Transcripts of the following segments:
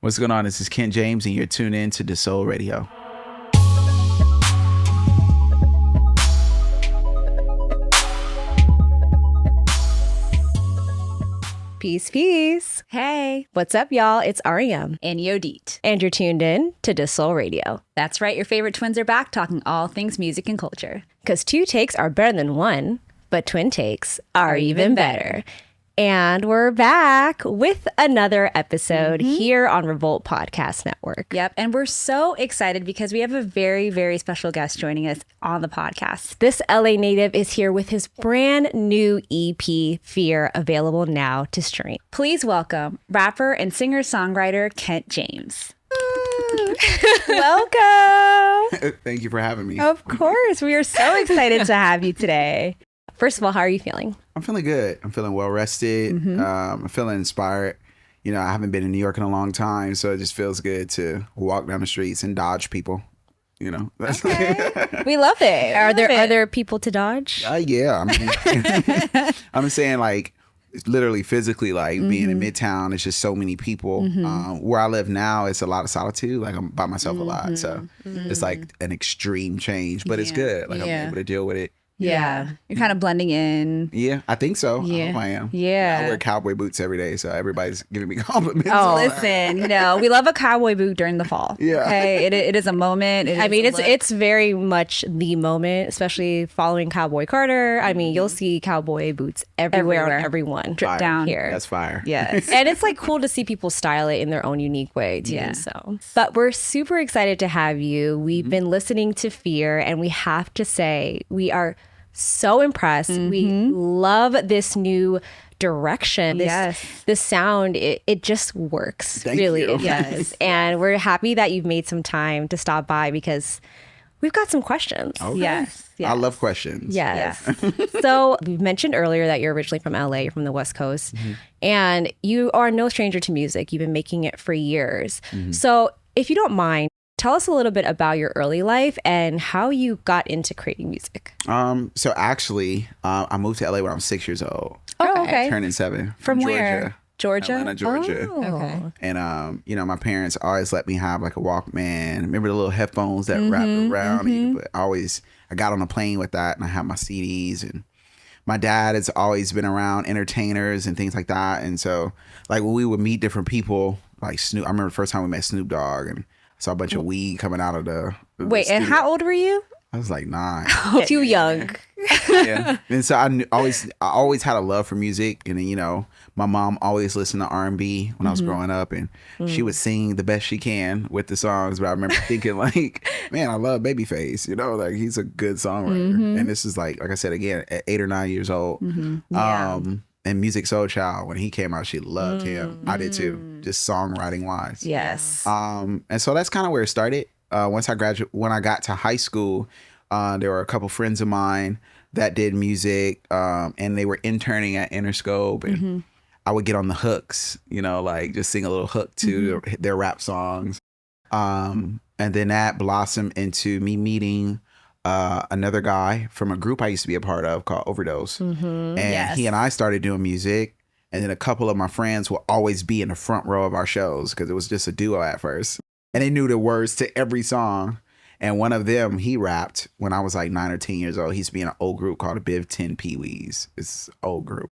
What's going on? This is Kent Jamz, and you're tuned in to deuxsol Radio. Peace, peace. Hey, What's up, y'all? It's Ariam. and Yodit. And you're tuned in to deuxsol Radio. That's right, your favorite twins are back talking all things music and culture. Because 2 takes are better than 1, but twin takes are even better. And we're back with another episode here on Revolt Podcast Network. Yep, and we're so excited because we have a very, very special guest joining us on the podcast. This LA native is here with his brand new EP, Fear, available now to stream. Please welcome rapper and singer-songwriter Kent Jamz. Welcome. Thank you for having me. Of course. We are so excited to have you today. First of all, how are you feeling? I'm feeling good. I'm feeling well rested. I'm feeling inspired. You know, I haven't been in New York in a long time, so it just feels good to walk down the streets and dodge people. You know, that's We love it. Are there people to dodge? yeah. I mean, I'm saying like literally physically, like being in Midtown, it's just so many people. Where I live now, it's a lot of solitude. Like I'm by myself a lot, so it's like an extreme change, but it's good. Like I'm able to deal with it. Yeah. You're kind of blending in. Yeah, I think so. Yeah. I hope I am. Yeah. I wear cowboy boots every day, so everybody's giving me compliments. Oh, listen, we love a cowboy boot during the fall. Yeah. Okay, it is a moment. I mean, it's very much the moment, especially following Cowboy Carter. I mean, you'll see cowboy boots everywhere. On everyone. Drip down here. That's fire. Yes. And it's like cool to see people style it in their own unique way too. Yeah. So, but we're super excited to have you. We've been listening to Fear, and we have to say we are so impressed. We love this new direction. This sound, it just works. Thank really, you. it does. And we're happy that you've made some time to stop by because we've got some questions. Okay. Yes. I love questions. Yes. So we mentioned earlier that you're originally from LA, you're from the West Coast, and you are no stranger to music. You've been making it for years. So if you don't mind, tell us a little bit about your early life and how you got into creating music. So actually, I moved to LA when I was 6 years old. Oh, okay. Turning 7. From Georgia. where? Georgia? Atlanta, Georgia. Oh. Okay. And you know, my parents always let me have like a Walkman. Remember the little headphones that wrapped around you? But I got on a plane with that, and I had my CDs. And my dad has always been around entertainers and things like that. And so, like when we would meet different people, like Snoop. I remember the first time we met Snoop Dogg, and I saw a bunch of weed coming out of the Wait, and studio. how old were you? I was like 9. Too young. Yeah. And so I always had a love for music, and you know, my mom always listened to R&B when I was growing up, and she would sing the best she can with the songs. But I remember thinking like, man, I love Babyface, you know, like he's a good songwriter. And this is like I said again, at 8 or 9 years old. And Music Soul Child, when he came out, she loved him. I did too, just songwriting wise. Yes. And so that's kind of where it started. When I got to high school, there were a couple friends of mine that did music, and they were interning at Interscope, and I would get on the hooks, you know, like just sing a little hook to their rap songs. And then that blossomed into me meeting another guy from a group I used to be a part of called Overdose. And he and I started doing music. And then a couple of my friends will always be in the front row of our shows because it was just a duo at first. And they knew the words to every song. And one of them, he rapped when I was like 9 or 10 years old. He used to be in an old group called the Biv 10 Pee-wees. It's an old group.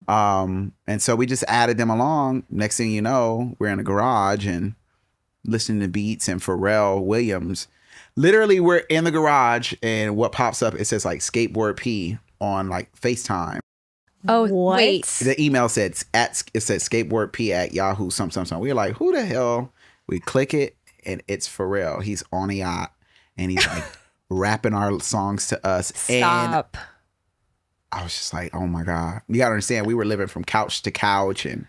And so we just added them along. Next thing you know, we're in a garage and listening to beats, and Pharrell Williams. Literally, we're in the garage, and what pops up, it says like Skateboard P on like FaceTime. Oh, wait. The email said it said Skateboard P at Yahoo something. We were like, who the hell? We click it, and it's Pharrell. He's on a yacht, and he's like rapping our songs to us. Stop. And I was just like, oh my God. You gotta understand, we were living from couch to couch, and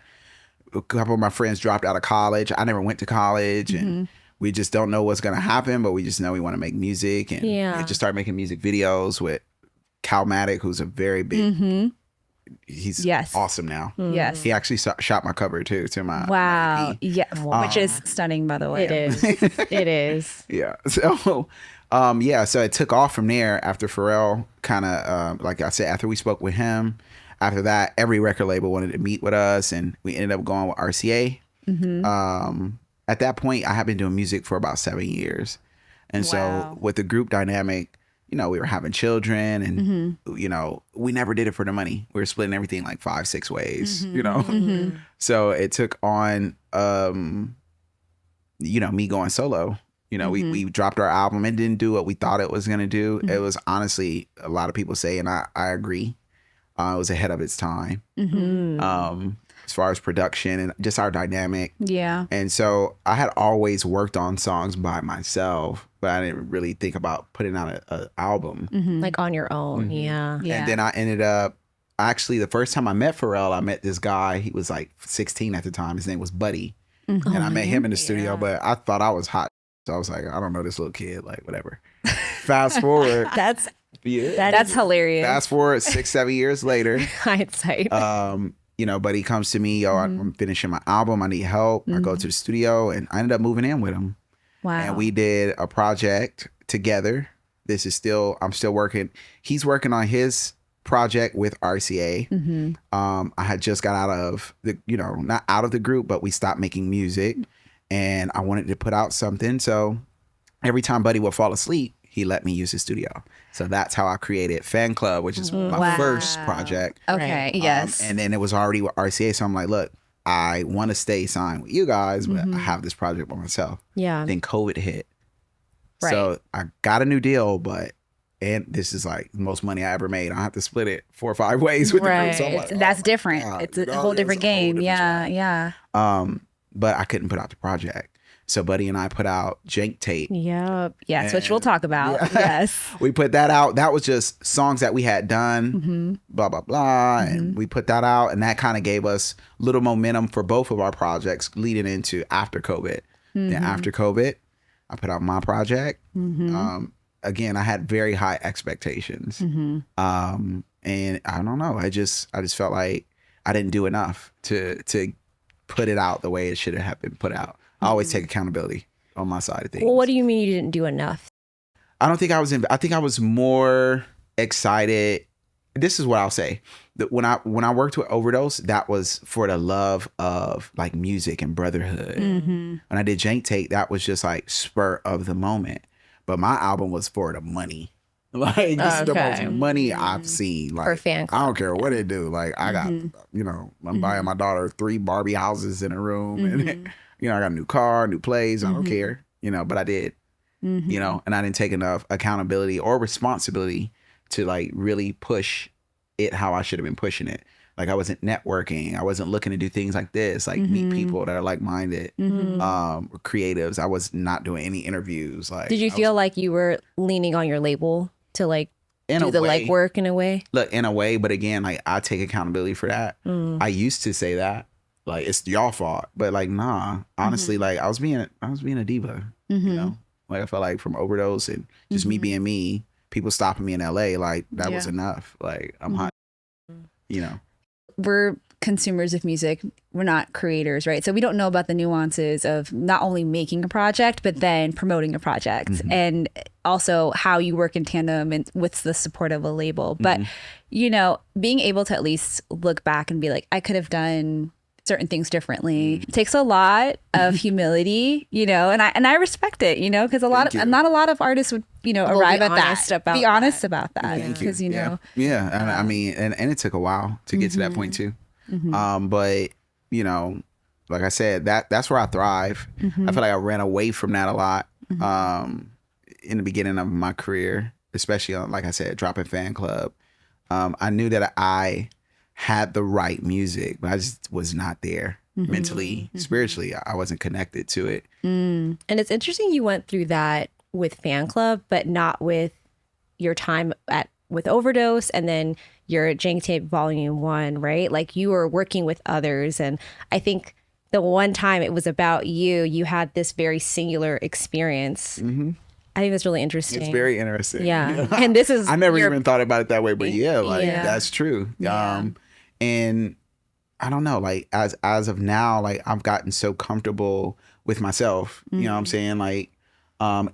a couple of my friends dropped out of college. I never went to college, and we just don't know what's gonna happen, but we just know we want to make music. And we just started making music videos with Calmatic, who's a very big he's awesome now. Yes. He actually shot my cover too to my Wow. EP. Yeah. Which is stunning, by the way. It is. It is. Yeah. So so it took off from there after Pharrell kind of like I said, after we spoke with him. After that, every record label wanted to meet with us, and we ended up going with RCA. at that point, I had been doing music for about 7 years. And Wow. so with the group dynamic, you know, we were having children and, you know, we never did it for the money. We were splitting everything like 5-6 ways, you know? So it took on, you know, me going solo. You know, we dropped our album and didn't do what we thought it was going to do. It was honestly, a lot of people say, and I agree, it was ahead of its time. As far as production and just our dynamic. Yeah. And so I had always worked on songs by myself, but I didn't really think about putting out an album. Like on your own. Yeah. Yeah. And then I ended up, actually, the first time I met Pharrell, I met this guy. He was like 16 at the time. His name was Buddy. And I met him in the studio, but I thought I was hot. So I was like, I don't know this little kid, like whatever. Fast forward. That's That's hilarious. Fast forward 6-7 years later. hindsight. You know, Buddy comes to me, yo, I'm finishing my album. I need help. I go to the studio and I ended up moving in with him. Wow. And we did a project together. This is still, I'm still working. He's working on his project with RCA. I had just got out of the, you know, not out of the group, but we stopped making music and I wanted to put out something. So every time Buddy would fall asleep, he let me use his studio. So that's how I created Fan Club, which is my first project. Okay. Yes. And then it was already with RCA. So I'm like, look, I want to stay signed with you guys, but I have this project by myself. Yeah. Then COVID hit. So I got a new deal, and this is like the most money I ever made. I have to split it 4 or 5 ways with the group. So I'm like, That's oh my different. God, It's a you know, whole different game. different Yeah. story. Yeah. But I couldn't put out the project. So Buddy and I put out Jank Tape. Yep. Yes, which we'll talk about. Yes. We put that out. That was just songs that we had done, blah, blah, blah. And we put that out. And that kind of gave us little momentum for both of our projects leading into after COVID. Then after COVID, I put out my project. Again, I had very high expectations. And I don't know. I just felt like I didn't do enough to put it out the way it should have been put out. I always take accountability on my side of things. Well, what do you mean you didn't do enough? I don't think I was I think I was more excited. This is what I'll say. That when I worked with Overdose, that was for the love of like music and brotherhood. When I did Jank Tape, that was just like spur of the moment. But my album was for the money. Like this is the most money I've seen. Like For Fan Club. I don't care what it do. Like I got, you know, I'm buying my daughter 3 Barbie houses in a room, and you know I got a new car, new plays. I don't care, you know, but I did, you know, and I didn't take enough accountability or responsibility to like really push it how I should have been pushing it. Like I wasn't networking. I wasn't looking to do things like this, like meet people that are like-minded, creatives. I was not doing any interviews. Like, Did you feel like you were leaning on your label to like do the legwork in a way? Look, in a way, but again, like I take accountability for that. I used to say that, like it's y'all fault, but like nah. Honestly, like I was being a diva. You know, like I felt like from Overdose and just me being me, people stopping me in LA, like that was enough. Like I'm hot. You know. We're consumers of music. We're not creators, right? So we don't know about the nuances of not only making a project, but then promoting a project and also how you work in tandem and with the support of a label. But, you know, being able to at least look back and be like, I could have done certain things differently. It takes a lot of humility, you know, and I respect it, you know, because not a lot of artists would, you know, arrive at that. Be honest about that. Because, you know. Yeah. And I mean, and it took a while to get to that point too. But, you know, like I said, that's where I thrive. I feel like I ran away from that a lot in the beginning of my career, especially on, like I said, dropping Fan Club. I knew that I had the right music, but I just was not there mentally, spiritually. I wasn't connected to it. And it's interesting you went through that with Fan Club, but not with your time with Overdose and then your Jank Tape Volume 1, right? Like you were working with others. And I think the one time it was about you had this very singular experience. I think that's really interesting. It's very interesting. Yeah. And this is... I never even thought about it that way, but that's true. And I don't know, like as of now, like I've gotten so comfortable with myself. You know what I'm saying? Like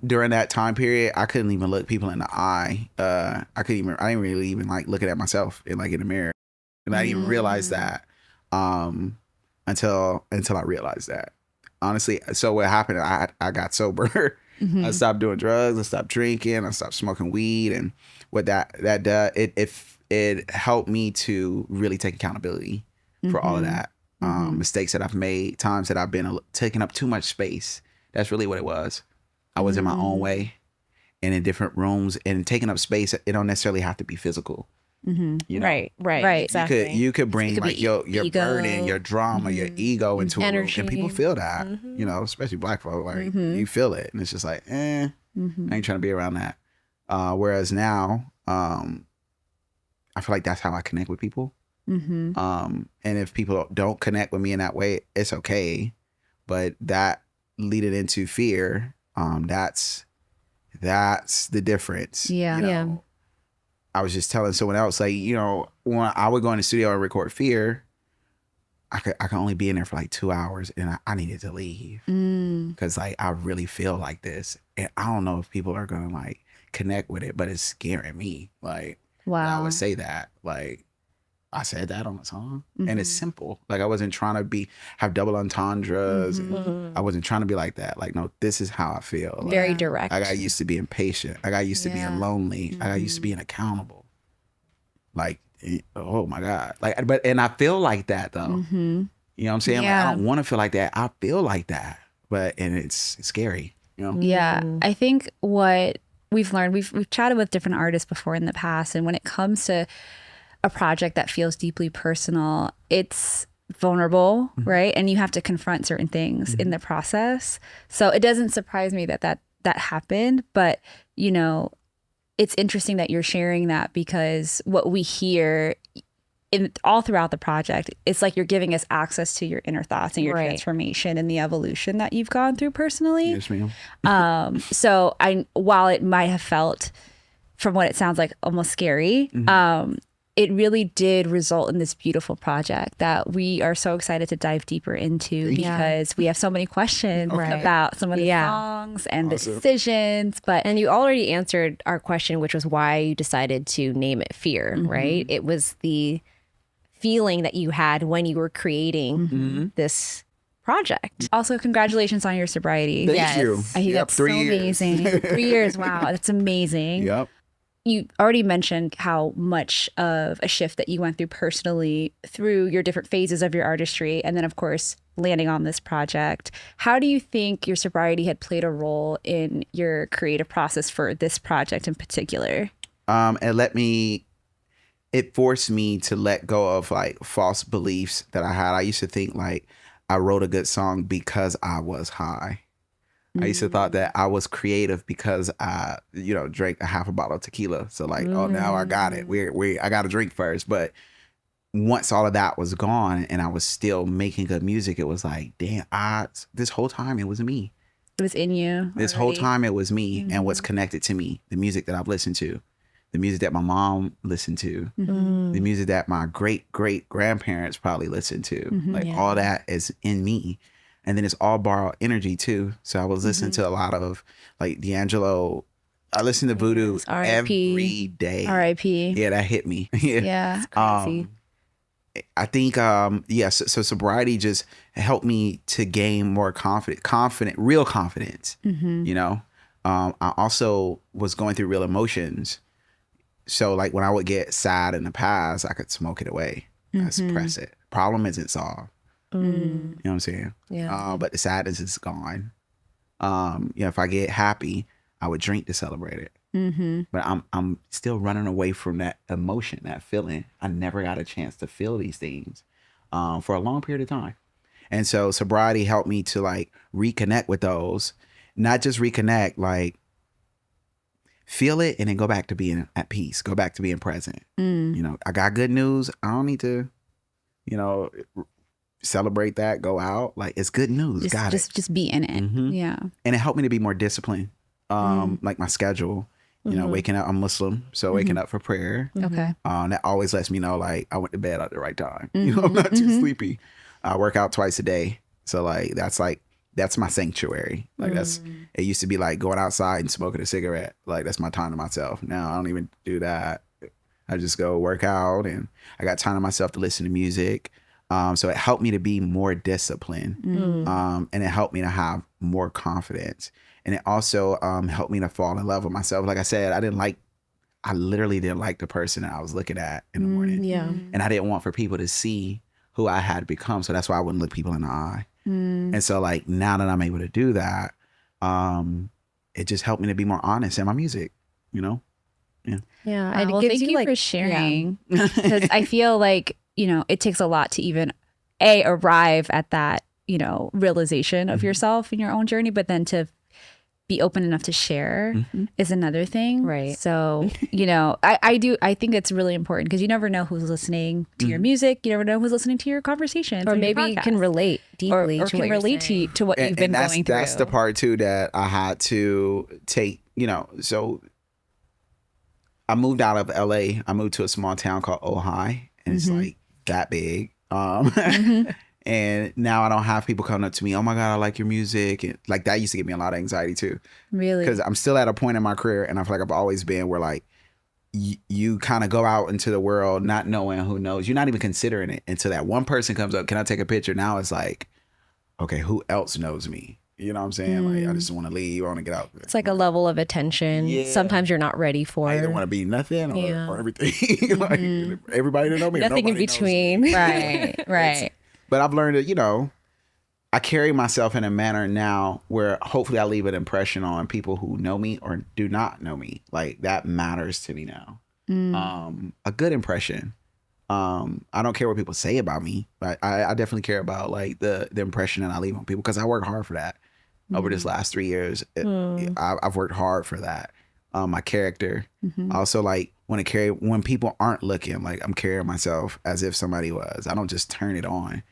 during that time period, I couldn't even look people in the eye. I didn't really even like looking at myself in the mirror. And I didn't even realize that until I realized that. honestly. So what happened, I got sober. I stopped doing drugs, I stopped drinking, I stopped smoking weed. And what that does, it helped me to really take accountability for all of that. Mistakes that I've made, times that I've been taking up too much space. That's really what it was. I was in my own way and in different rooms, and taking up space, it don't necessarily have to be physical. You know? Right. Exactly. You could bring like your ego, burden, your drama, your ego into a room, and people feel that. You know, especially Black folk, like you feel it, and it's just like, I ain't trying to be around that. Whereas now, I feel like that's how I connect with people. And if people don't connect with me in that way, it's okay. But that leading into fear, that's the difference. Yeah. You know? I was just telling someone else, like, you know, when I would go in the studio and record Fear, I could only be in there for like 2 hours, and I needed to leave because like I really feel like this, and I don't know if people are gonna like connect with it, but it's scaring me. Like, Wow. I would say that, like, I said that on the song, and it's simple. Like, I wasn't trying to have double entendres. And I wasn't trying to be like that. Like, no, this is how I feel. Like, Very direct. I got used to being patient. I got used to being lonely. I got used to being accountable. Like, oh my God. Like, and I feel like that though. You know what I'm saying? Yeah. Like, I don't want to feel like that. I feel like that, and it's scary. You know? Yeah. I think what we've learned, we've chatted with different artists before in the past, and when it comes to a project that feels deeply personal, it's vulnerable, right? And you have to confront certain things in the process. So it doesn't surprise me that happened, but you know, it's interesting that you're sharing that, because what we hear all throughout the project, it's like you're giving us access to your inner thoughts and your transformation and the evolution that you've gone through personally. Yes, ma'am. So while it might have felt, from what it sounds like, almost scary, it really did result in this beautiful project that we are so excited to dive deeper into, because we have so many questions about some of the songs and the decisions. And you already answered our question, which was why you decided to name it Fear, right? It was the feeling that you had when you were creating this project. Also, congratulations on your sobriety. Thank you. I think that's 3 so years. amazing. 3 years. Wow. That's amazing. Yep. You already mentioned how much of a shift that you went through personally through your different phases of your artistry, and then of course landing on this project. How do you think your sobriety had played a role in your creative process for this project in particular? It forced me to let go of like false beliefs that I had. I used to think like I wrote a good song because I was high. I used to thought that I was creative because I, drank a half a bottle of tequila. So like, oh, now I got it. I got to drink first. But once all of that was gone and I was still making good music, it was like, damn, this whole time it was me. It was in you. This whole time it was me and what's connected to me, the music that I've listened to, the music that my mom listened to, the music that my great grandparents probably listened to. All that is in me. And then it's all borrowed energy too. So I was listening to a lot of like D'Angelo. I listen to Voodoo every day. R.I.P. Yeah, that hit me. Yeah. Crazy. I think, so sobriety just helped me to gain more real confidence. I also was going through real emotions. So like when I would get sad in the past, I could smoke it away. I suppress it. Problem isn't solved. You know what I'm saying? Yeah. But the sadness is gone. If I get happy, I would drink to celebrate it. But I'm still running away from that emotion, that feeling. I never got a chance to feel these things for a long period of time. And so sobriety helped me to like reconnect with those, not just reconnect, like feel it and then go back to being at peace, go back to being present. I got good news. I don't need to, celebrate that, go out. Like, it's good news. Just be in it. Yeah. And it helped me to be more disciplined. Like my schedule, waking up, I'm Muslim. So waking up for prayer. Okay. That always lets me know like I went to bed at the right time. I'm not too sleepy. I work out twice a day. So that's my sanctuary. Like it used to be like going outside and smoking a cigarette. Like that's my time to myself. Now I don't even do that. I just go work out and I got time to myself to listen to music. So it helped me to be more disciplined. And it helped me to have more confidence. And it also helped me to fall in love with myself. Like I said, I literally didn't like the person that I was looking at in the morning. Yeah. And I didn't want for people to see who I had become. So that's why I wouldn't look people in the eye. And so like now that I'm able to do that, it just helped me to be more honest in my music, you know? Yeah. Yeah. Wow, And it well, gives thank you like, for sharing. Because I feel like, it takes a lot to even arrive at that, realization of yourself in your own journey, but then to be open enough to share is another thing. Right. So, I think it's really important because you never know who's listening to your music. You never know who's listening to your conversations. or your maybe podcast. can relate deeply or to can what you're relate saying. to what you've been going through. That's the part too that I had to take, so I moved out of LA. I moved to a small town called Ojai, and it's like that big. And now I don't have people coming up to me, oh my God, I like your music. And like that used to give me a lot of anxiety too. Really? Because I'm still at a point in my career, and I feel like I've always been where like you kind of go out into the world not knowing who knows. You're not even considering it until that one person comes up, can I take a picture? Now it's like, okay, who else knows me? You know what I'm saying? Like I just want to leave. I want to get out. It's like a level of attention. Yeah. Sometimes you're not ready for. I don't want to be nothing or everything. Like everybody to know me. Nothing in nobody knows me. between. Right. But I've learned that, I carry myself in a manner now where hopefully I leave an impression on people who know me or do not know me. Like that matters to me now. A good impression. I don't care what people say about me, but I definitely care about like the impression that I leave on people because I work hard for that. Over this last 3 years, I've worked hard for that. My character. Also like when people aren't looking, like I'm carrying myself as if somebody was. I don't just turn it on.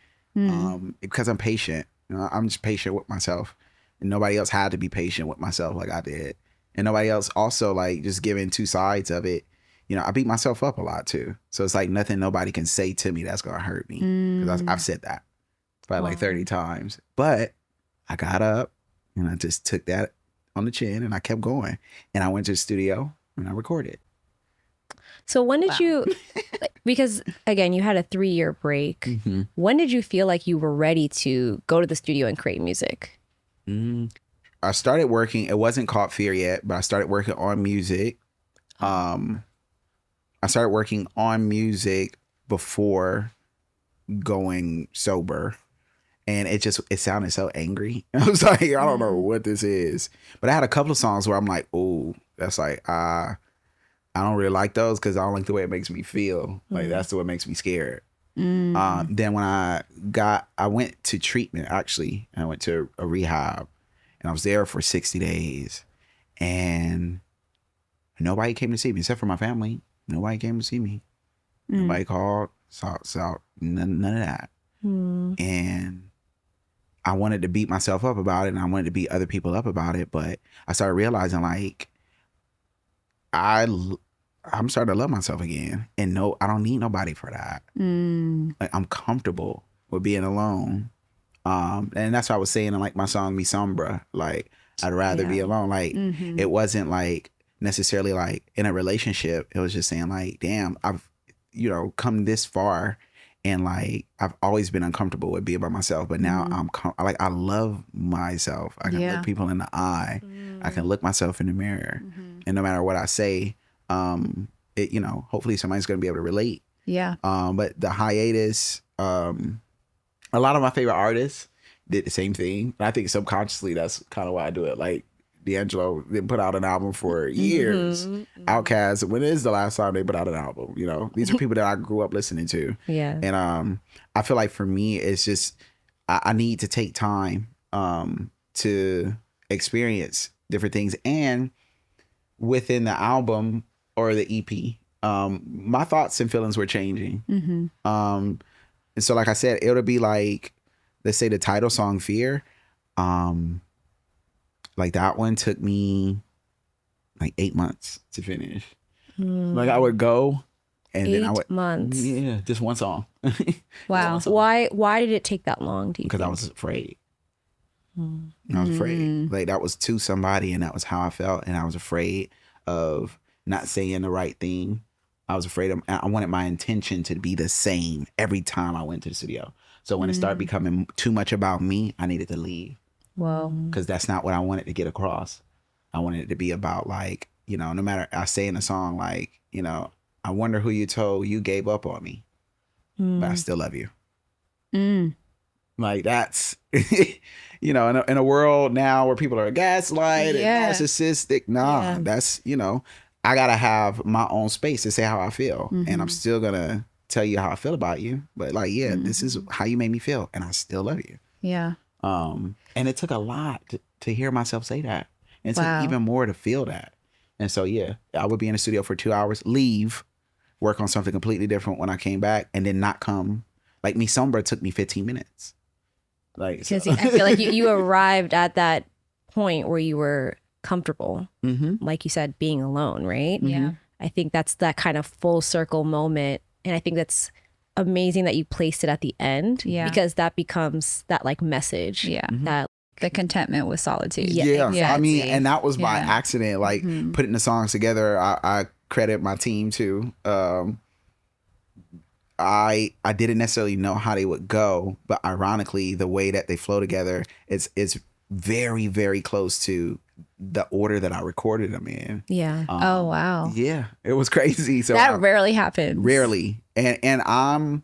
Because I'm patient. I'm just patient with myself. And nobody else had to be patient with myself like I did. And nobody else also like just giving two sides of it. I beat myself up a lot too. So it's like nothing nobody can say to me that's going to hurt me. Because I've said that probably like 30 times. But I got up and I just took that on the chin and I kept going. And I went to the studio and I recorded. So when did you, because again, you had a 3-year break. When did you feel like you were ready to go to the studio and create music? I started working, it wasn't called Fear yet, but I started working on music. I started working on music before going sober. And it sounded so angry. I was like, I don't know what this is. But I had a couple of songs where I'm like, oh, that's like, I don't really like those because I don't like the way it makes me feel. Like that's what makes me scared. Then when I went to treatment, actually. I went to a rehab and I was there for 60 days and nobody came to see me except for my family. Nobody came to see me. Nobody called, saw none of that. And I wanted to beat myself up about it and I wanted to beat other people up about it. But I started realizing like, I'm starting to love myself again. And no, I don't need nobody for that. Like I'm comfortable with being alone. And that's what I was saying in like my song, Mi Sombra. Like I'd rather be alone. Like it wasn't like necessarily like in a relationship. It was just saying like, damn, I've, come this far. And like, I've always been uncomfortable with being by myself, but now I love myself. I can look people in the eye. I can look myself in the mirror. And no matter what I say, hopefully somebody's going to be able to relate. Yeah. But the hiatus, a lot of my favorite artists did the same thing. And I think subconsciously, that's kind of why I do it. Like D'Angelo didn't put out an album for years. Outkast, when is the last time they put out an album? These are people that I grew up listening to. Yeah. And I feel like for me, it's just, I need to take time to experience different things. And within the album or the EP, my thoughts and feelings were changing. And so like I said, it'll be like, let's say the title song, Fear. Like that one took me like 8 months to finish. Like I would go and then I would 8 months. Yeah, just one song. Wow. Why did it take that long? Do you Because I was afraid. I was afraid. Like that was to somebody and that was how I felt. And I was afraid of not saying the right thing I was afraid of, I wanted my intention to be the same every time I went to the studio. So when it started becoming too much about me, I needed to leave. Whoa. Because that's not what I wanted to get across. I wanted it to be about like, you know, no matter, I say in a song like, you know, I wonder who you told you gave up on me, but I still love you. Like that's, you know, in a world now where people are gaslight and narcissistic, that's, you know, I gotta have my own space to say how I feel, and I'm still gonna tell you how I feel about you. But like, this is how you made me feel, and I still love you. Yeah. And it took a lot to hear myself say that, and it took even more to feel that. And so, I would be in the studio for 2 hours, leave, work on something completely different when I came back, and then not come. Like Me Sombra took me 15 minutes. Like, so. I feel like you arrived at that point where you were comfortable, like you said, being alone, right? Yeah. I think that's that kind of full circle moment. And I think that's amazing that you placed it at the end, because that becomes that like message. Yeah. That the contentment with solitude. Yeah. Exactly. I mean, and that was by accident, like putting the songs together. I credit my team too. I didn't necessarily know how they would go, but ironically, the way that they flow together, it's very, very close to the order that I recorded them in. Yeah. Oh, wow. Yeah, it was crazy. So that rarely happens. Rarely. And I'm,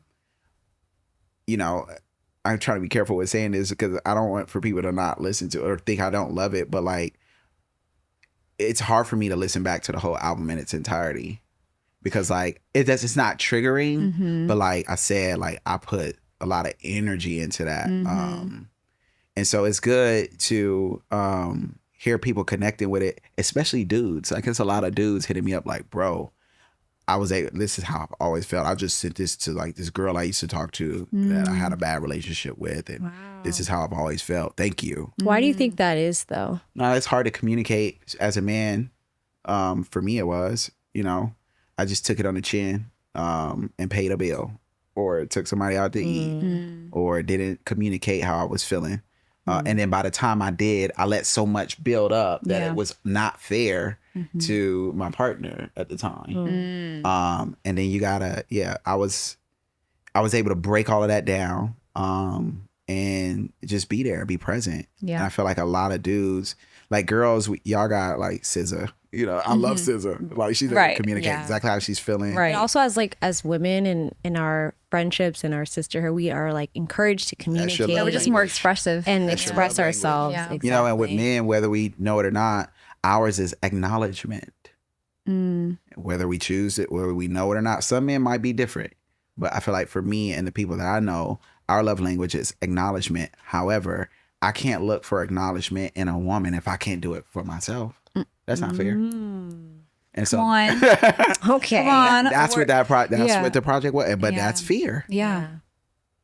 you know, I'm trying to be careful with saying this because I don't want for people to not listen to it or think I don't love it, but like, it's hard for me to listen back to the whole album in its entirety because like, it's not triggering, but like I said, like I put a lot of energy into that. And so it's good to hear people connecting with it, especially dudes. Like, it's a lot of dudes hitting me up like, bro, this is how I've always felt. I just sent this to like this girl I used to talk to that I had a bad relationship with. And this is how I've always felt. Thank you. Why do you think that is though? No, it's hard to communicate as a man. For me, it was, you know, I just took it on the chin and paid a bill, or took somebody out to eat, or didn't communicate how I was feeling. And then by the time I did, I let so much build up that it was not fair to my partner at the time. And then you gotta, I was able to break all of that down and just be there, be present. Yeah. And I feel like a lot of dudes, like girls, y'all got like SZA. You know, I love SZA. Like she's able to communicate exactly how she's feeling. Right. And also as women and in our friendships and our sisterhood, we are like encouraged to communicate. We're just more expressive and express ourselves. Yeah. Exactly. You know, and with men, whether we know it or not, ours is acknowledgement. Whether we choose it, whether we know it or not. Some men might be different. But I feel like for me and the people that I know, our love language is acknowledgement. However, I can't look for acknowledgement in a woman if I can't do it for myself. That's not fair. And so, Come on. Okay. Come on. That's what what the project was. But that's fear. Yeah.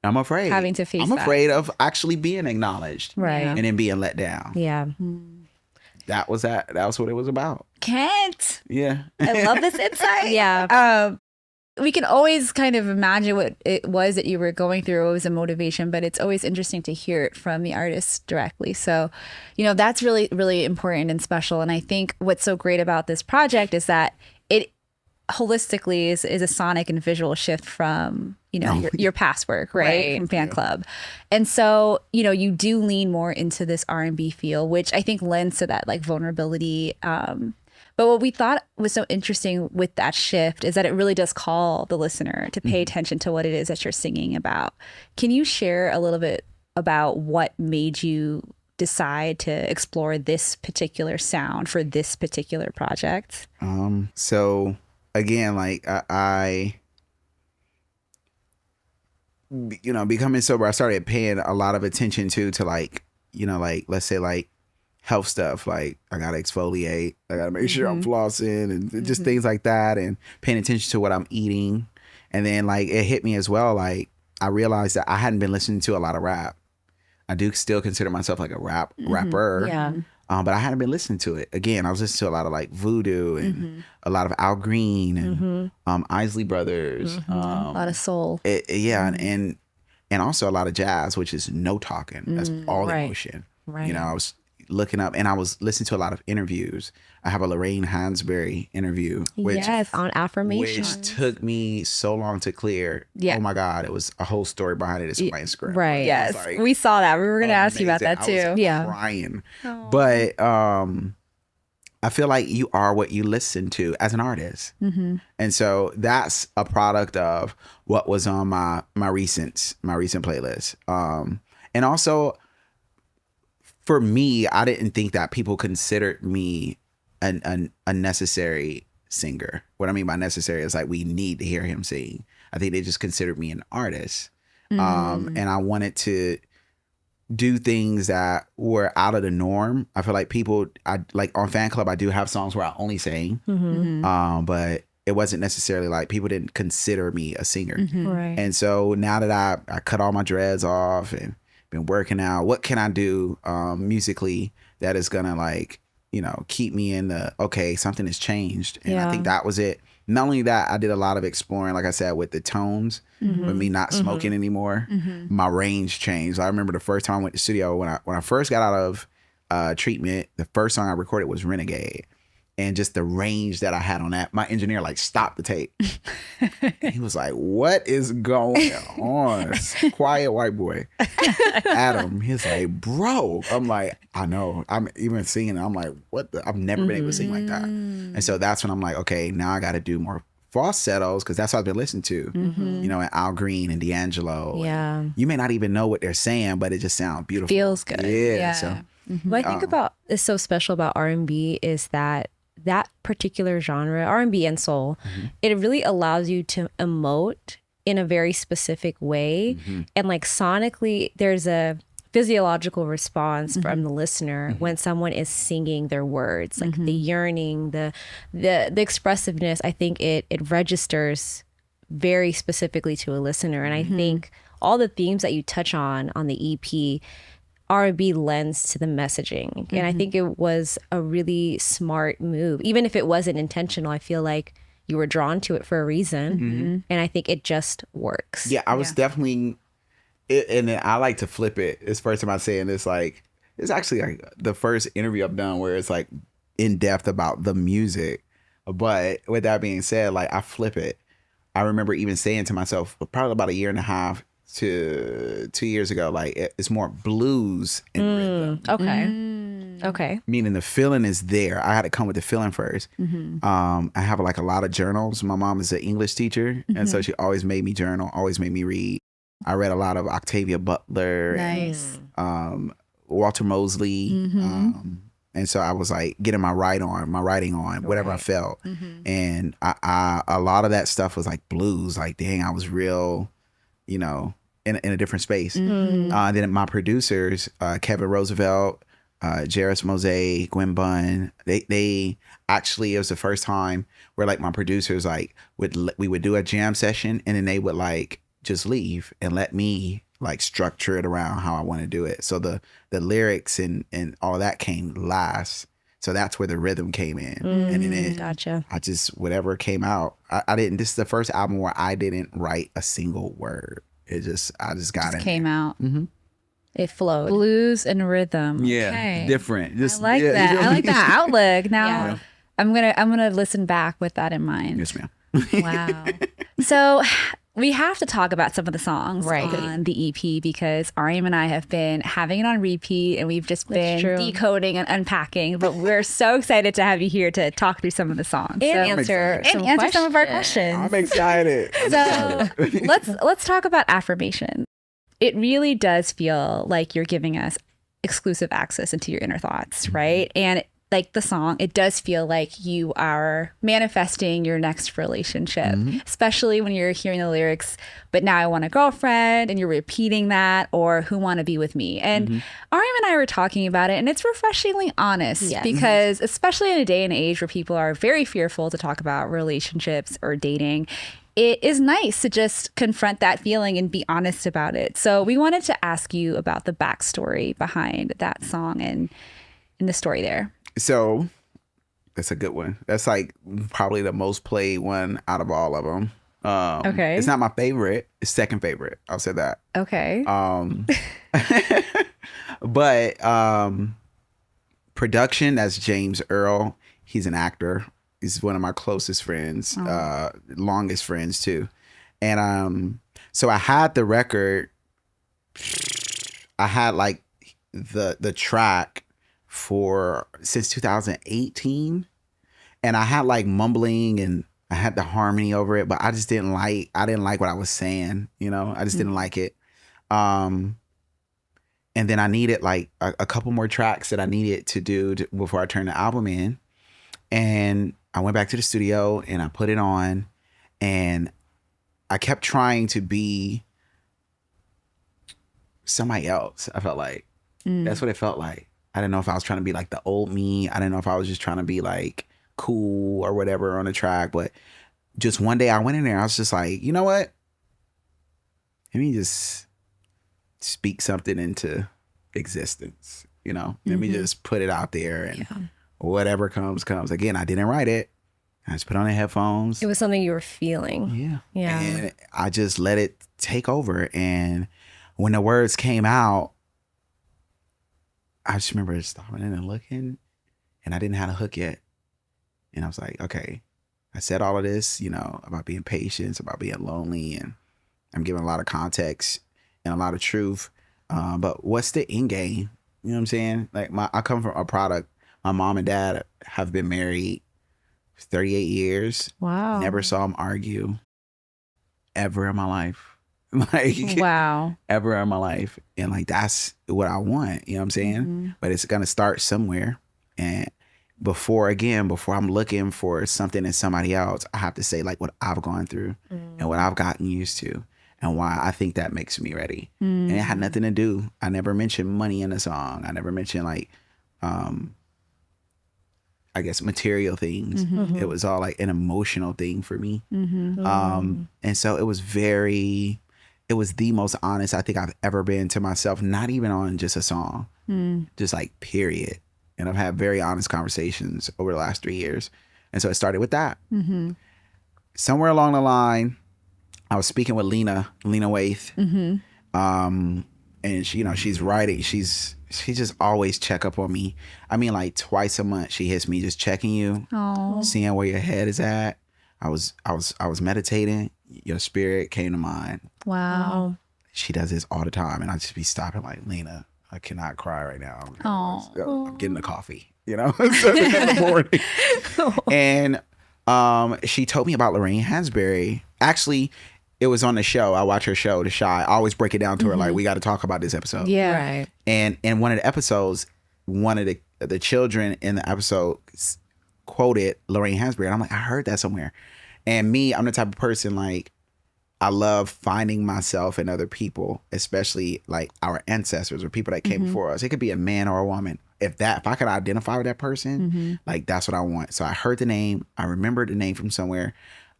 I'm afraid. Having to face I'm afraid of actually being acknowledged. Right. And then being let down. Yeah. That was what it was about. Kent. Yeah. I love this insight. Yeah. We can always kind of imagine what it was that you were going through. It was a motivation, but it's always interesting to hear it from the artist directly. So, you know, that's really, really important and special. And I think what's so great about this project is that it holistically is a sonic and visual shift from, you know, your past work, right? From Fan Club. And so, you know, you do lean more into this R&B feel, which I think lends to that like vulnerability. But what we thought was so interesting with that shift is that it really does call the listener to pay attention to what it is that you're singing about. Can you share a little bit about what made you decide to explore this particular sound for this particular project? So again, like I you know, becoming sober, I started paying a lot of attention to like, you know, like let's say like health stuff, like I gotta exfoliate, I gotta make sure I'm flossing and just things like that, and paying attention to what I'm eating. And then like it hit me as well, like I realized that I hadn't been listening to a lot of rap. I do still consider myself like a rapper. Yeah. But I hadn't been listening to it. Again, I was listening to a lot of like Voodoo and a lot of Al Green and Isley Brothers. A lot of soul. And also a lot of jazz, which is no talking. That's all emotion. Right. You know, I was looking up, and I was listening to a lot of interviews. I have a Lorraine Hansberry interview, which on affirmation, which took me so long to clear. Yeah. Oh my God, it was a whole story behind it. It's on my Instagram. Right. Yes, Like, we saw that. We were going to ask you about that too. I was Yeah. crying. But I feel like you are what you listen to as an artist. And so that's a product of what was on my recent playlist. And also for me, I didn't think that people considered me a necessary singer. What I mean by necessary is like we need to hear him sing. I think they just considered me an artist. And I wanted to do things that were out of the norm. I feel like people, I like on Fan Club, I do have songs where I only sing, but it wasn't necessarily like people didn't consider me a singer. Right. And so now that I cut all my dreads off and been working out, what can I do musically that is gonna like, you know, keep me in the, okay, something has changed. And I think that was it. Not only that, I did a lot of exploring, like I said, with the tones, with me not smoking anymore. My range changed. I remember the first time I went to the studio, when I first got out of treatment, the first song I recorded was Renegade. And just the range that I had on that, my engineer like stopped the tape. He was like, what is going on? Quiet white boy. Adam, he's like, bro. I'm like, I know. I'm even singing. I'm like, what the? I've never been able to sing like that. And so that's when I'm like, okay, now I got to do more falsettos, because that's what I've been listening to. You know, and Al Green and D'Angelo. Yeah. And you may not even know what they're saying, but it just sounds beautiful. Feels good. Yeah. So What I think about is so special about R&B is that particular genre, R&B and soul, it really allows you to emote in a very specific way. And like sonically, there's a physiological response from the listener when someone is singing their words, like the yearning, the expressiveness. I think it registers very specifically to a listener. And I think all the themes that you touch on the EP, R&B lends to the messaging. And I think it was a really smart move. Even if it wasn't intentional, I feel like you were drawn to it for a reason. And I think it just works. yeah, I was definitely, and then I like to flip it. It's the first time I'm saying this, like, it's actually like the first interview I've done where it's like in depth about the music. But with that being said, like I flip it. I remember even saying to myself, probably about a year and a half to 2 years ago, like it's more blues and rhythm. Okay. Meaning the feeling is there. I had to come with the feeling first. I have like a lot of journals. My mom is an English teacher, and so she always made me journal, always made me read. I read a lot of Octavia Butler, and, Walter Mosley, and so I was like getting my writing on, whatever I felt, and I a lot of that stuff was like blues. Like, dang, I was real, you know, in a different space. Then my producers, Kevin Roosevelt, Jairus Mosé, Gwen Bunn, they actually, it was the first time where like my producers like we would do a jam session, and then they would like just leave and let me like structure it around how I want to do it. So the lyrics and all that came last. So that's where the rhythm came in. And then Gotcha. I just, whatever came out, I didn't, this is the first album where I didn't write a single word. I just got it. Came out. It flowed. Blues and rhythm. Yeah. Okay. Different. Just, I like yeah, that. you know? I like that outlook. Now Yeah. I'm gonna listen back with that in mind. Yes, ma'am. Wow. So we have to talk about some of the songs Right. on the EP, because Ariam and I have been having it on repeat, and we've just been true. decoding and unpacking. But we're so excited to have you here to talk through some of the songs And answer some of our questions. I'm excited. So let's talk about affirmation. It really does feel like you're giving us exclusive access into your inner thoughts, right? And like the song, it does feel like you are manifesting your next relationship, especially when you're hearing the lyrics, but now I want a girlfriend, and you're repeating that, or who want to be with me. And Ariam and I were talking about it, and it's refreshingly honest, because especially in a day and age where people are very fearful to talk about relationships or dating, it is nice to just confront that feeling and be honest about it. So we wanted to ask you about the backstory behind that song and the story there. So that's a good one. That's like probably the most played one out of all of them. Okay. It's not my favorite. It's second favorite. I'll say that. Okay. But Production, that's James Earl. He's an actor. He's one of my closest friends, longest friends too. And so I had the record. I had like the track since 2018, and I had like mumbling and I had the harmony over it, but I didn't like what I was saying, you know. I just didn't like it. And then I needed like a couple more tracks that I needed to do before I turned the album in. And I went back to the studio and I put it on, and I kept trying to be somebody else. I felt like that's what it felt like. I didn't know if I was trying to be like the old me. I didn't know if I was just trying to be like cool or whatever on the track. But just one day I went in there, I was just like, you know what? Let me just speak something into existence, you know? Let me just put it out there, and whatever comes. Again, I didn't write it. I just put on the headphones. It was something you were feeling. Yeah. And I just let it take over. And when the words came out, I just remember stopping in and looking, and I didn't have a hook yet. And I was like, okay, I said all of this, you know, about being patient, about being lonely, and I'm giving a lot of context and a lot of truth. But what's the end game? You know what I'm saying? Like I come from a product. My mom and dad have been married 38 years. Wow. Never saw them argue ever in my life. Like, wow. Ever in my life. And like, that's what I want. You know what I'm saying? But it's going to start somewhere. And before I'm looking for something in somebody else, I have to say like what I've gone through and what I've gotten used to and why I think that makes me ready. And it had nothing to do. I never mentioned money in the song. I never mentioned like, I guess material things. It was all like an emotional thing for me. And so it was the most honest I think I've ever been to myself, not even on just a song, just like period. And I've had very honest conversations over the last 3 years. And so it started with that. Somewhere along the line, I was speaking with Lena Waith. And she, you know, she's writing. She just always check up on me. I mean, like twice a month, she hits me, just checking you, seeing where your head is at. I was meditating. Your spirit came to mind. Wow. She does this all the time, and I just be stopping like, Lena, I cannot cry right now. I'm getting a coffee, you know, in the morning. And she told me about Lorraine Hansberry. Actually, it was on the show. I watch her show, The Shy. I always break it down to her like, we got to talk about this episode. Yeah. Right. And in one of the episodes, one of the children in the episode quoted Lorraine Hansberry. And I'm like, I heard that somewhere. And me, I'm the type of person like, I love finding myself in other people, especially like our ancestors or people that came before us. It could be a man or a woman. If I could identify with that person, like that's what I want. So I heard the name. I remembered the name from somewhere.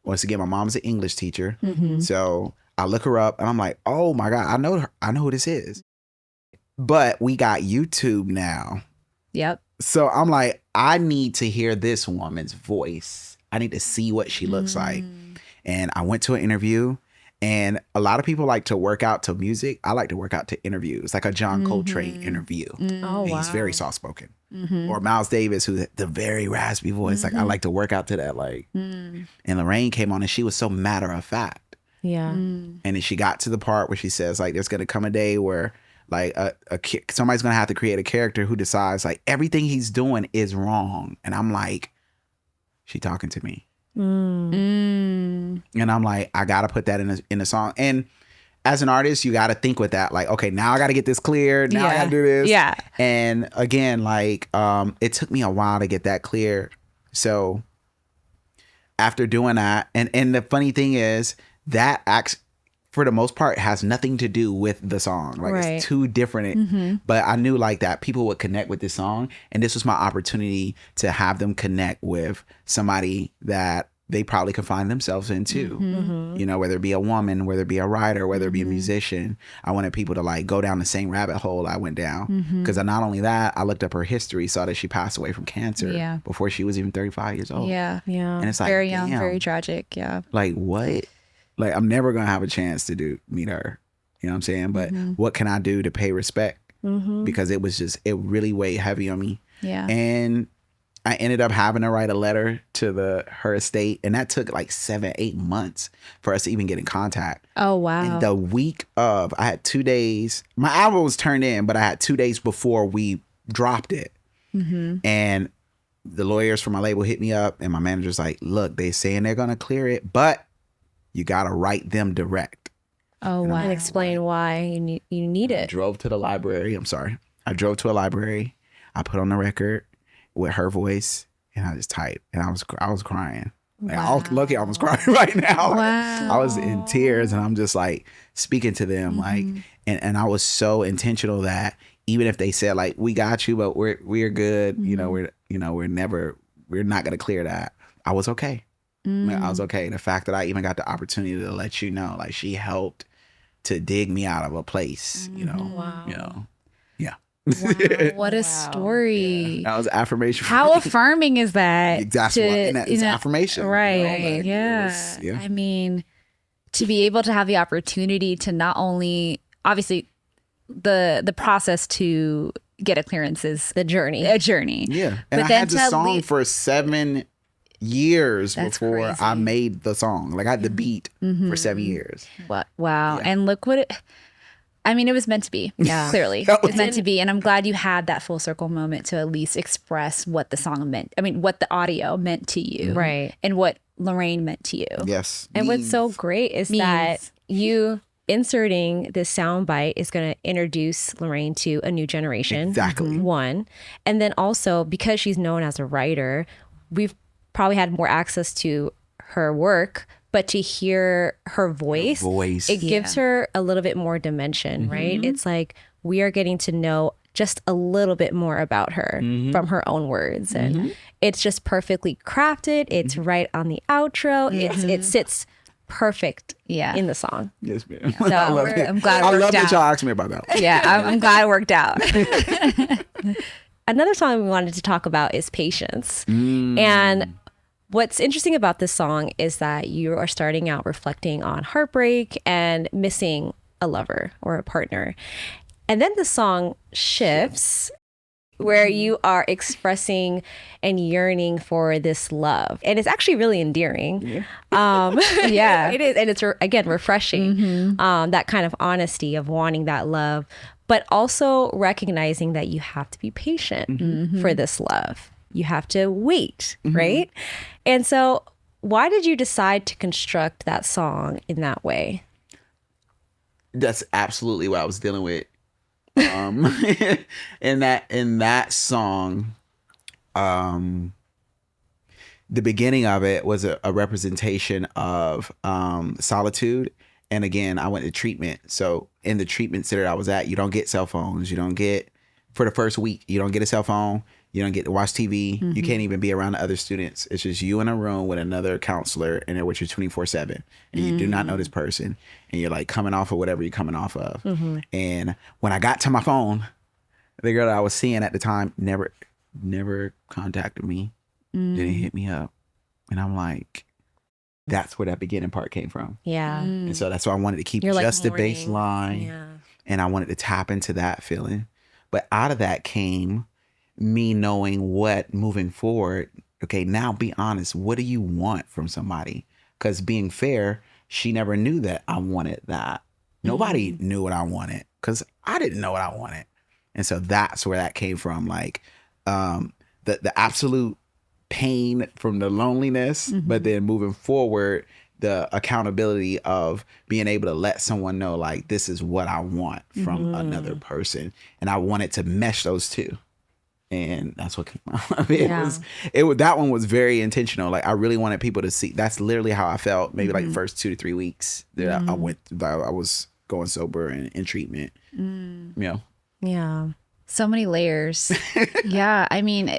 Once again, my mom's an English teacher. So I look her up and I'm like, oh my God, I know her. I know who this is. But we got YouTube now. Yep. So I'm like, I need to hear this woman's voice. I need to see what she looks like. And I went to an interview, and a lot of people like to work out to music. I like to work out to interviews, like a John Coltrane interview. Oh, wow. He's very soft spoken. Or Miles Davis, who's the very raspy voice. Like I like to work out to that. Like, and Lorraine came on and she was so matter of fact. Yeah. And then she got to the part where she says like, there's going to come a day where like somebody's going to have to create a character who decides like everything he's doing is wrong. And I'm like, she talking to me. And I'm like, I got to put that in a song. And as an artist, you got to think with that. Like, okay, now I got to get this clear. Now I got to do this. Yeah. And again, like, it took me a while to get that clear. So after doing that, and the funny thing is that acts, for the most part, has nothing to do with the song. Like it's too different. But I knew like that people would connect with this song. And this was my opportunity to have them connect with somebody that they probably could find themselves in too. You know, whether it be a woman, whether it be a writer, whether it be a musician. I wanted people to like go down the same rabbit hole I went down. Because not only that, I looked up her history, saw that she passed away from cancer before she was even 35 years old. Yeah. Yeah. And it's like, very young, damn, very tragic. Yeah. like what? Like I'm never gonna have a chance to meet her. You know what I'm saying? But what can I do to pay respect? Because it really weighed heavy on me. Yeah. And I ended up having to write a letter to her estate, and that took like 7-8 months for us to even get in contact. Oh, wow. And the week of, I had 2 days. My album was turned in, but I had 2 days before we dropped it. And the lawyers from my label hit me up, and my manager's like, look, they saying they're going to clear it, but you got to write them direct. Oh, wow. And explain why you need I it. drove to the library. I drove to a library. I put on the record with her voice, and I just typed, and I was crying. Like, lucky I was crying right now. Wow. I was in tears, and I'm just like speaking to them, like, and I was so intentional that even if they said like, we got you, but we're good, we're not gonna clear that, I was okay. Like, I was okay. The fact that I even got the opportunity to let you know, like, she helped to dig me out of a place, Wow. Yeah. Wow, what a story. That was affirmation. How affirming is that? That's it's affirmation. Right. Like, yeah. yeah. I mean, to be able to have the opportunity to not only, obviously, the process to get a clearance is The journey. a journey. Yeah. But And I then had the to song leave- for 7 years That's before crazy. I made the song. Like, I had the beat for 7 years. Wow. Yeah. And look what it was meant to be. Yeah. Clearly. It was meant to be. And I'm glad you had that full circle moment to at least express what the song meant. I mean, what the audio meant to you. Right. And what Lorraine meant to you. Yes. And what's so great is that you inserting this soundbite is going to introduce Lorraine to a new generation. Exactly. One. And then also, because she's known as a writer, we've probably had more access to her work, but to hear her voice, it gives her a little bit more dimension, right? It's like we are getting to know just a little bit more about her from her own words. And it's just perfectly crafted. It's right on the outro. It sits perfect in the song. Yes, ma'am. So I love it. I'm glad it I worked love that out. y'all asked me about that. Yeah, I'm glad it worked out. Another song we wanted to talk about is Patience. And what's interesting about this song is that you are starting out reflecting on heartbreak and missing a lover or a partner. And then the song shifts where you are expressing and yearning for this love. And it's actually really endearing. Yeah. It is. And it's, again, refreshing. That kind of honesty of wanting that love, but also recognizing that you have to be patient for this love. You have to wait, right? And so why did you decide to construct that song in that way? That's absolutely what I was dealing with. In that song, the beginning of it was a representation of solitude. And again, I went to treatment. So in the treatment center I was at, you don't get cell phones. You don't get, for the first week, you don't get a cell phone. You don't get to watch TV. You can't even be around the other students. It's just you in a room with another counselor, and they're with you 24/7. And you do not know this person. And you're like coming off of whatever you're coming off of. And when I got to my phone, the girl that I was seeing at the time never contacted me. Didn't hit me up. And I'm like, that's where that beginning part came from. Yeah. And so that's why I wanted to keep You're like just the mourning. baseline. Yeah. And I wanted to tap into that feeling. But out of that came me knowing what moving forward, okay, now be honest. What do you want from somebody? Because being fair, she never knew that I wanted that. Nobody knew what I wanted because I didn't know what I wanted. And so that's where that came from. Like the absolute pain from the loneliness, but then moving forward, the accountability of being able to let someone know, like, this is what I want from another person. And I wanted to mesh those two. And that's what came out. That one was very intentional. Like, I really wanted people to see. That's literally how I felt. Maybe like the first 2 to 3 weeks that I was going sober and in treatment. Yeah. So many layers. Yeah. I mean,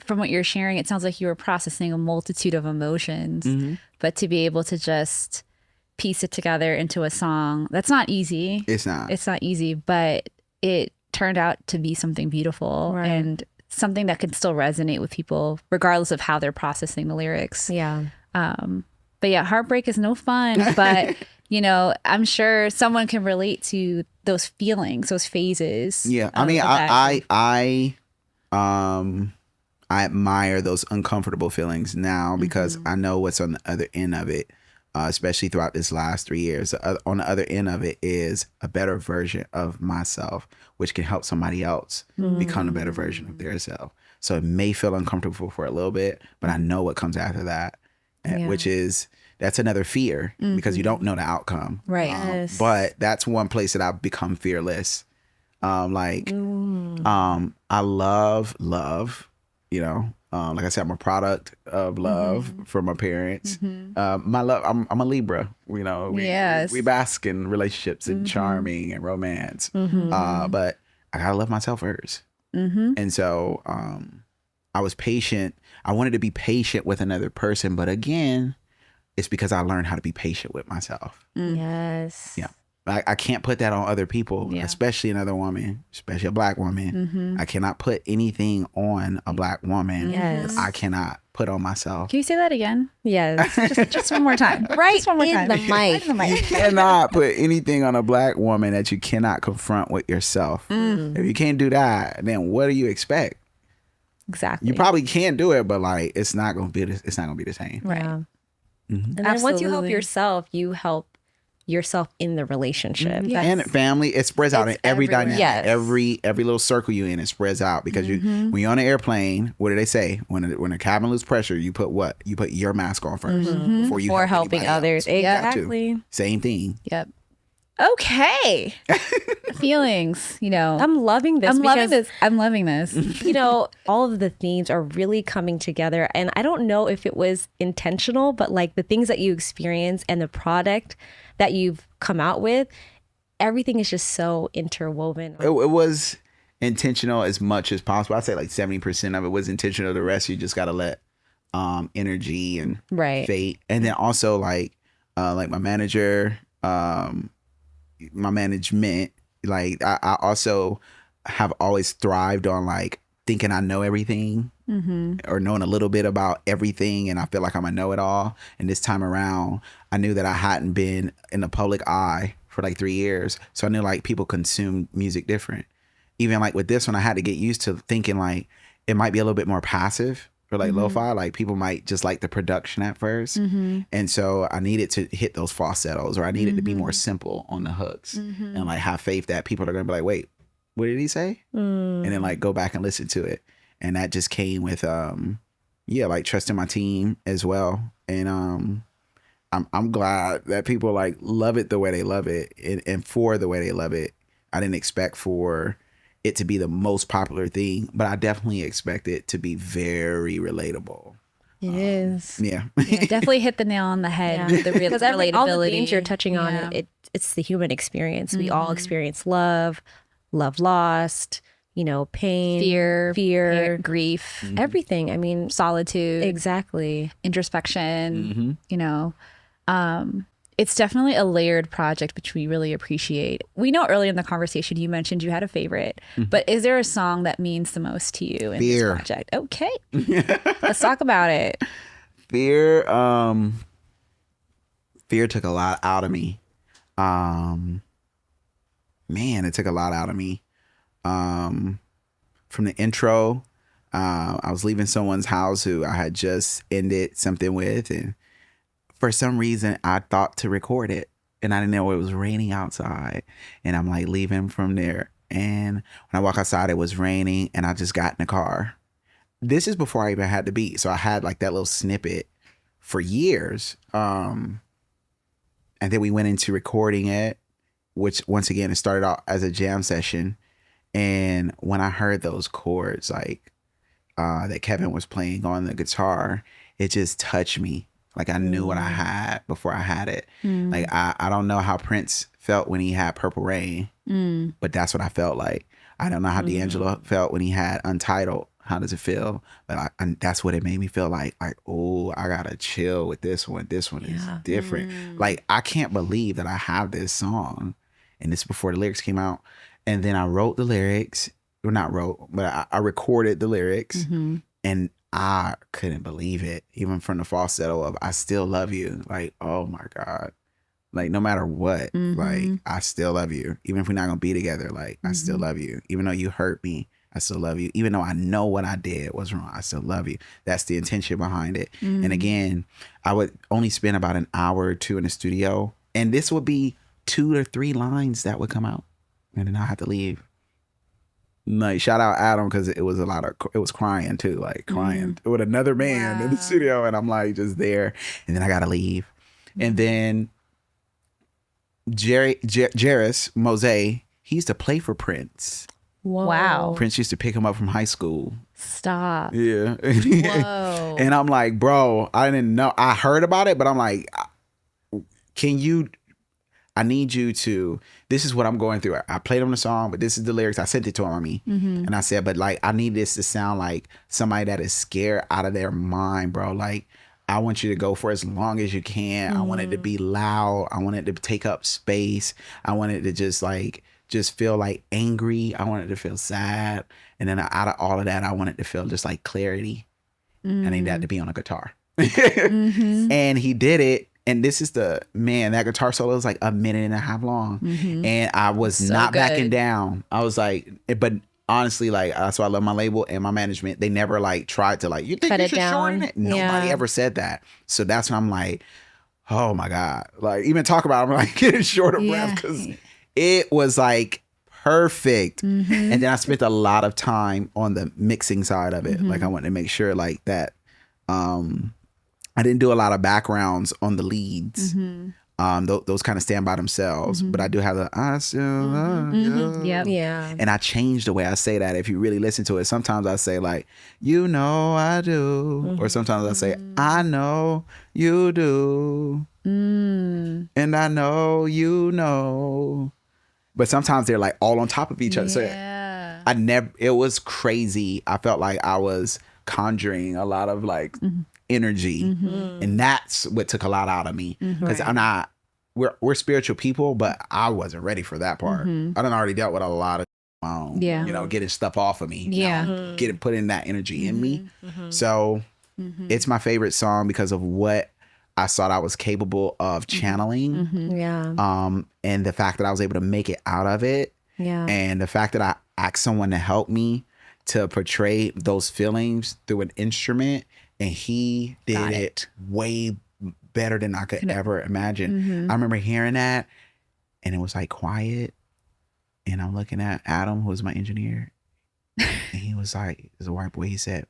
from what you're sharing, it sounds like you were processing a multitude of emotions, but to be able to just piece it together into a song, that's not easy. It's not easy, but it turned out to be something beautiful and something that can still resonate with people regardless of how they're processing the lyrics. Yeah. But yeah, heartbreak is no fun, but I'm sure someone can relate to those feelings, those phases. Yeah. I mean, I I admire those uncomfortable feelings now because I know what's on the other end of it, especially throughout this last 3 years. On the other end of it is a better version of myself, which can help somebody else become a better version of their self. So it may feel uncomfortable for a little bit, but I know what comes after that, which is that's another fear because you don't know the outcome. Right. Yes. But that's one place that I've become fearless. I love, you know, like I said, I'm a product of love from my parents. My love, I'm a Libra, you know, we bask in relationships and charming and romance. But I gotta love myself first. And so, I was patient. I wanted to be patient with another person, but again, it's because I learned how to be patient with myself. Yes. Yeah. I can't put that on other people, especially another woman, especially a Black woman. I cannot put anything on a Black woman. Yes. I cannot put on myself. Can you say that again? Yes. Just one more time. Right Just one more in time. the mic. Right in the mic. You cannot put anything on a Black woman that you cannot confront with yourself. If you can't do that, then what do you expect? Exactly. You probably can do it, but like it's not gonna be the same. Right. Yeah. And then once you help Absolutely. yourself, you help yourself in the relationship. Yes. And family, it spreads out in It's every everywhere. dynamic. Yes. Every little circle you in, it spreads out because you when you're on an airplane, what do they say? When the cabin loses pressure, you put what? You put your mask on first before you For help helping anybody others. else. Exactly. Same thing. Yep. Okay. Feelings, you know. I'm loving this because, I'm loving this. you know, all of the themes are really coming together. And I don't know if it was intentional, but like the things that you experience and the product that you've come out with, everything is just so interwoven. It was intentional as much as possible. I'd say like 70% of it was intentional. The rest you just gotta let energy and Right. fate. And then also like my manager, my management, like I also have always thrived on like thinking I know everything or knowing a little bit about everything, and I feel like I'm a know-it-all. And this time around, I knew that I hadn't been in the public eye for like 3 years, so I knew like people consume music different. Even like with this one, I had to get used to thinking like it might be a little bit more passive or like lo-fi, like people might just like the production at first. And so I needed to hit those falsettos, or I needed to be more simple on the hooks and like have faith that people are gonna be like, wait, what did he say? And then like go back and listen to it. And that just came with like trusting my team as well. And I'm glad that people like love it the way they love it, and for the way they love it. I didn't expect for it to be the most popular thing, but I definitely expect it to be very relatable. It is. Yeah. Yeah, definitely hit the nail on the head with the Because relatability. all the themes you're touching on, Yeah. it's the human experience. We all experience love lost, you know, pain, fear, grief, everything. I mean, solitude, exactly. introspection, you know. It's definitely a layered project, which we really appreciate. We know earlier in the conversation you mentioned you had a favorite, but is there a song that means the most to you in Fear. this project? Okay. Let's talk about it. Fear took a lot out of me. Man, it took a lot out of me. From the intro, I was leaving someone's house who I had just ended something with, and for some reason I thought to record it, and I didn't know it was raining outside, and I'm like leaving from there, and when I walk outside it was raining, and I just got in the car. This is before I even had the beat, so I had like that little snippet for years, and then we went into recording it, which once again it started out as a jam session. And when I heard those chords like that Kevin was playing on the guitar, it just touched me. Like I knew what I had before I had it. Like I don't know how Prince felt when he had Purple Rain, but that's what I felt like. I don't know how D'Angelo felt when he had Untitled. How does it feel? But that's what it made me feel like, oh, I gotta chill with this one. This one is different. Like I can't believe that I have this song, and this is before the lyrics came out. And then I wrote the lyrics, or not wrote, but I recorded the lyrics, and I couldn't believe it, even from the falsetto of "I still love you." Like, oh my God, like no matter what, like I still love you, even if we're not gonna be together. Like I still love you, even though you hurt me, I still love you. Even though I know what I did was wrong, I still love you. That's the intention behind it. And again, I would only spend about an hour or two in the studio, and this would be 2 or 3 lines that would come out, and then I had to leave. Like, shout out Adam, because it was crying too, like crying with another man in the studio, and I'm like just there, and then I gotta leave. And then Jairus Mose, he used to play for Prince. Whoa. Wow. Prince used to pick him up from high school. Stop. Yeah. Whoa. And I'm like, bro, I didn't know. I heard about it, but I'm like, I need you to, this is what I'm going through. I played him the song, but this is the lyrics. I sent it to him, and I said, but like, I need this to sound like somebody that is scared out of their mind, bro. Like, I want you to go for as long as you can. I want it to be loud. I want it to take up space. I want it to just feel like angry. I want it to feel sad. And then out of all of that, I want it to feel just like clarity. I need that to be on a guitar. And he did it. And this is that guitar solo is like 1.5 minutes long. And I was not backing down. I was like, but honestly, like, that's why I love my label and my management. They never like tried to like, you think you should shorten it? Nobody ever said that. So that's when I'm like, oh my God. Like, even talk about it, I'm like getting short of breath, because it was like perfect. And then I spent a lot of time on the mixing side of it. Like, I wanted to make sure like that I didn't do a lot of backgrounds on the leads. Those kind of stand by themselves. But I do have the I still love you. Yeah. And I changed the way I say that. If you really listen to it, sometimes I say like, you know I do. Or sometimes I say, I know you do. And I know you know. But sometimes they're like all on top of each other. So it was crazy. I felt like I was conjuring a lot of like energy, and that's what took a lot out of me, because we're spiritual people, but I wasn't ready for that part. I done already dealt with a lot of getting stuff off of me, getting putting that energy in me. So it's my favorite song because of what I thought I was capable of channeling, and the fact that I was able to make it out of it, and the fact that I asked someone to help me to portray those feelings through an instrument, and he did it way better than I could ever imagine. I remember hearing that, and it was like quiet, and I'm looking at Adam, who was my engineer, and he was like, "There's a white boy." He said,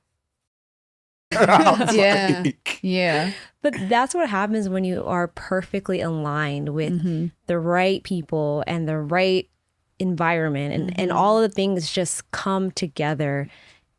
Yeah. But that's what happens when you are perfectly aligned with the right people and the right environment, and all of the things just come together,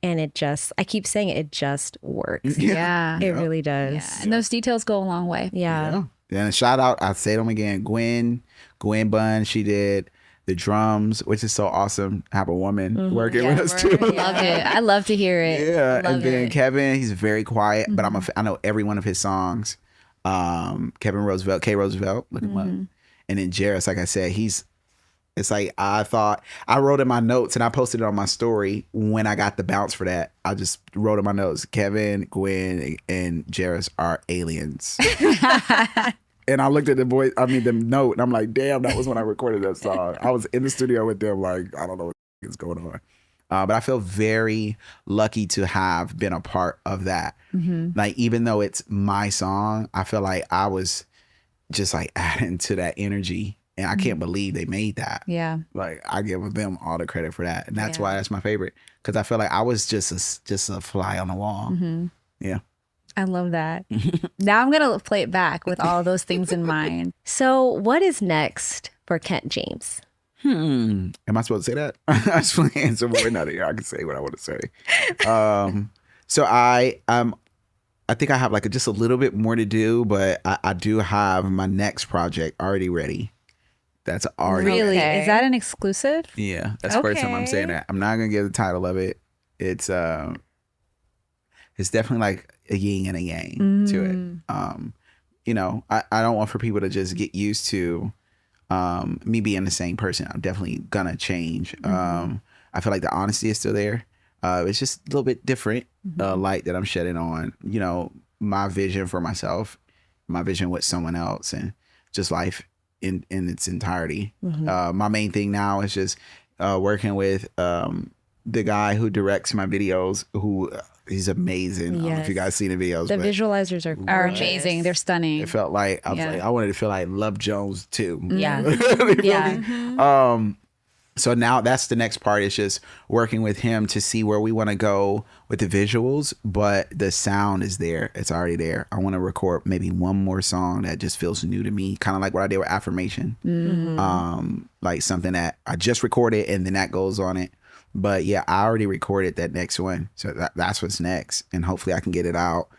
and I keep saying it just works. It really does. And those details go a long way. And a shout out, I'll say them again, Gwen Bunn, she did the drums, which is so awesome. Have a woman working with us too. Love it. I love to hear it. And then Kevin, he's very quiet, but I know every one of his songs. Kevin Roosevelt, K Roosevelt, look him up. And then Jairus, like I said, it's like I wrote in my notes, and I posted it on my story when I got the bounce for that. I just wrote in my notes, Kevin, Gwen, and Jairus are aliens. And I looked at the note, and I'm like, damn, that was when I recorded that song. I was in the studio with them, like, I don't know what is going on. But I feel very lucky to have been a part of that. Like, even though it's my song, I feel like I was just like adding to that energy. And I can't believe they made that. Like, I give them all the credit for that. And that's why that's my favorite. Because I feel like I was just a fly on the wall. I love that. Now I'm going to play it back with all those things in mind. So what is next for Kent Jamz? Am I supposed to say that? I just want to answer, but we're not here. I can say what I want to say. So I think I have like just a little bit more to do, but I do have my next project already ready. That's already really Okay. Is that an exclusive? Yeah, that's the first time I'm saying that. I'm not gonna give the title of it. It's definitely like a yin and a yang to it. I don't want for people to just get used to me being the same person. I'm definitely gonna change. I feel like the honesty is still there. It's just a little bit different light that I'm shedding on, my vision for myself, my vision with someone else, and just life in its entirety. My main thing now is just working with the guy who directs my videos, who he's amazing. I don't know if you guys seen the videos. The but visualizers Are amazing. They're stunning. it felt like I was like, I wanted to feel like Love Jones too. Yeah. You feel Yeah. me? So now that's the next part. It's just working with him to see where we want to go with the visuals, but the sound is there. It's already there. I want to record maybe one more song that just feels new to me, kind of like what I did with Affirmation. Like something that I just recorded and then that goes on it. But yeah, I already recorded that next one. So that's what's next. And hopefully I can get it out.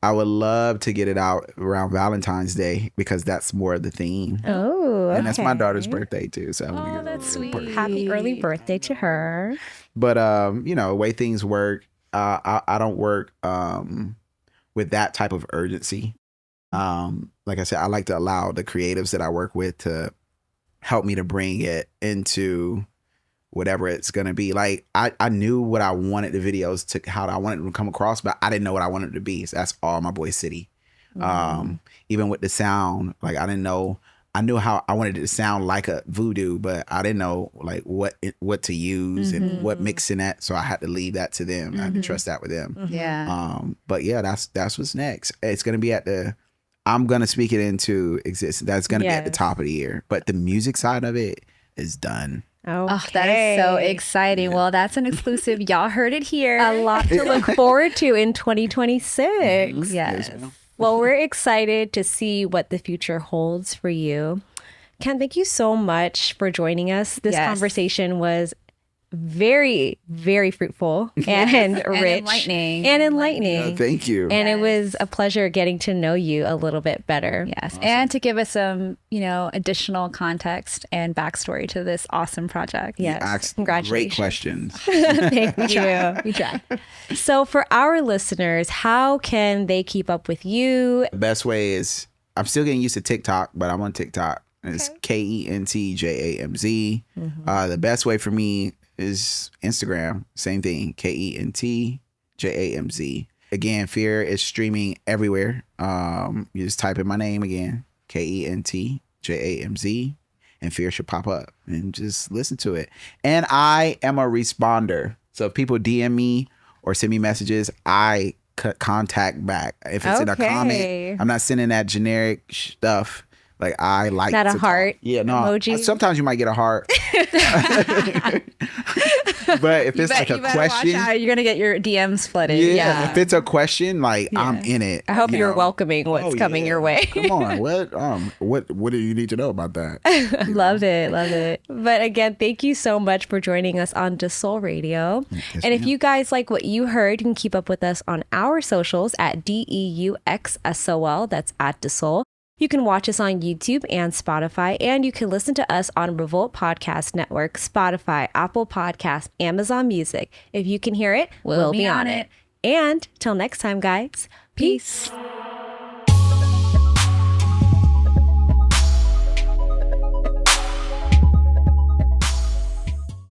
I would love to get it out around Valentine's Day because that's more of the theme. Oh, And that's my okay. daughter's birthday too. So Oh, that's sweet. Happy early birthday to her. But you know, the way things work, I don't work with that type of urgency. Like I said, I like to allow the creatives that I work with to help me to bring it into whatever it's gonna be. Like I knew what I wanted the videos to, how I wanted them to come across, but I didn't know what I wanted it to be. So that's all my boy City. Even with the sound, like I didn't know. I knew how I wanted it to sound like a voodoo, but I didn't know like what to use and what mixing that. So I had to leave that to them. I had to trust that with them. Yeah. But yeah, that's what's next. It's gonna be I'm gonna speak it into existence. That's gonna be at the top of the year. But the music side of it is done. Okay. Oh, that is so exciting. Well, that's an exclusive. Y'all heard it here. A lot to look forward to in 2026. Yes. Well, we're excited to see what the future holds for you. Ken, thank you so much for joining us. This conversation was very, very fruitful and rich and enlightening. Thank you. And it was a pleasure getting to know you a little bit better. Yes. Awesome. And to give us some, additional context and backstory to this awesome project. Yes. Congratulations. Great questions. Thank you. We try. So for our listeners, how can they keep up with you? The best way is, I'm still getting used to TikTok, but I'm on TikTok. And it's KentJamz. The best way for me is Instagram. Same thing. KentJamz. Again, Fear is streaming everywhere. You just type in my name again, KentJamz, and Fear should pop up and just listen to it. And I am a responder. So if people DM me or send me messages, I contact back. If it's in a comment, I'm not sending that generic stuff. Like I like that a heart emoji. Sometimes you might get a heart. But if it's like a question, you're gonna get your DMs flooded. Yeah. If it's a question, like I'm in it. I hope you're welcoming what's coming your way. Come on, what do you need to know about that? Love it. But again, thank you so much for joining us on deuxsol Radio. And if you guys like what you heard, you can keep up with us on our socials at DEUXSOL. That's at deuxsol. You can watch us on YouTube and Spotify, and you can listen to us on Revolt Podcast Network, Spotify, Apple Podcasts, Amazon Music. If you can hear it, we'll be on it. And till next time, guys, peace.